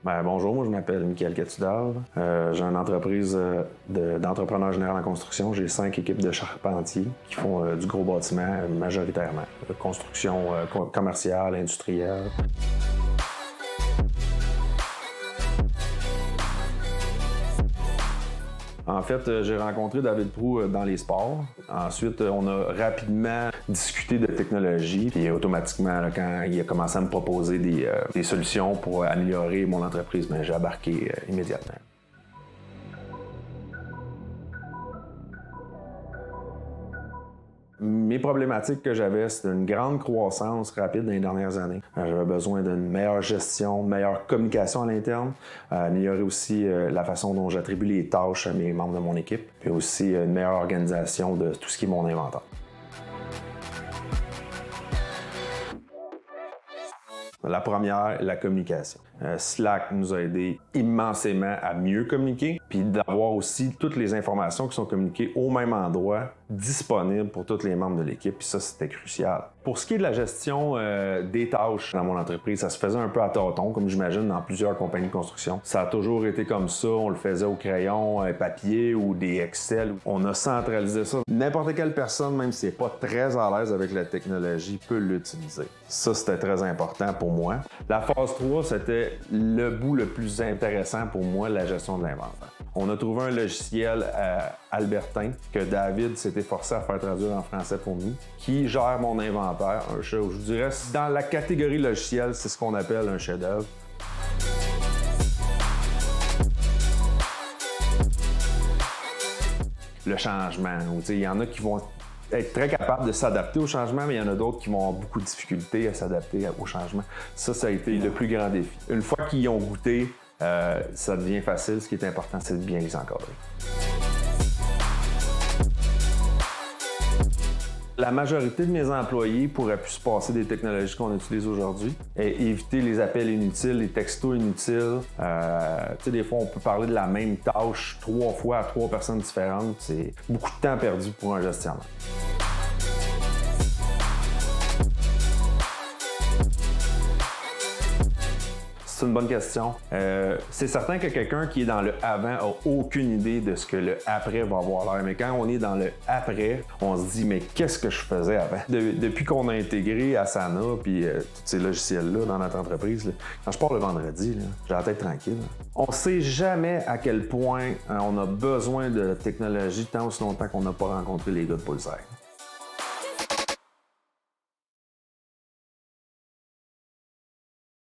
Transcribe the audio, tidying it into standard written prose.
Bonjour, moi je m'appelle Michael Catudal. J'ai une entreprise d'entrepreneur général en construction. J'ai 5 équipes de charpentiers qui font du gros bâtiment majoritairement. Construction commerciale, industrielle. En fait, j'ai rencontré David Proulx dans les sports. Ensuite, on a rapidement discuté de technologie. Puis automatiquement, quand il a commencé à me proposer des solutions pour améliorer mon entreprise, j'ai embarqué immédiatement. Mes problématiques que j'avais, c'était une grande croissance rapide dans les dernières années. J'avais besoin d'une meilleure gestion, meilleure communication à l'interne, améliorer aussi la façon dont j'attribue les tâches à mes membres de mon équipe, puis aussi une meilleure organisation de tout ce qui est mon inventaire. La première, la communication. Slack nous a aidé immensément à mieux communiquer, puis d'avoir aussi toutes les informations qui sont communiquées au même endroit, disponibles pour tous les membres de l'équipe, puis ça, c'était crucial. Pour ce qui est de la gestion des tâches dans mon entreprise, ça se faisait un peu à tâtons, comme j'imagine dans plusieurs compagnies de construction. Ça a toujours été comme ça, on le faisait au crayon, papier ou des Excel. On a centralisé ça. N'importe quelle personne, même si elle n'est pas très à l'aise avec la technologie, peut l'utiliser. Ça, c'était très important pour moi. La phase 3, c'était le bout le plus intéressant pour moi, la gestion de l'inventaire. On a trouvé un logiciel Albertin que David s'est efforcé à faire traduire en français pour nous, qui gère mon inventaire. Je dirais, dans la catégorie logicielle, c'est ce qu'on appelle un chef-d'œuvre. Le changement, il y en a qui vont être très capables de s'adapter au changement, mais il y en a d'autres qui vont avoir beaucoup de difficultés à s'adapter au changement. Ça a été le plus grand défi. Une fois qu'ils y ont goûté, ça devient facile. Ce qui est important, c'est de bien les encadrer. La majorité de mes employés pourraient plus se passer des technologies qu'on utilise aujourd'hui et éviter les appels inutiles, les textos inutiles. Des fois, on peut parler de la même tâche 3 fois à 3 personnes différentes. C'est beaucoup de temps perdu pour un gestionnaire. C'est une bonne question. C'est certain que quelqu'un qui est dans le avant n'a aucune idée de ce que le après va avoir l'air. Mais quand on est dans le après, on se dit, mais qu'est-ce que je faisais avant? Depuis qu'on a intégré Asana puis tous ces logiciels-là dans notre entreprise, là, quand je pars le vendredi, j'ai la tête tranquille. On ne sait jamais à quel point on a besoin de technologie tant aussi longtemps qu'on n'a pas rencontré les gars de Bullseye.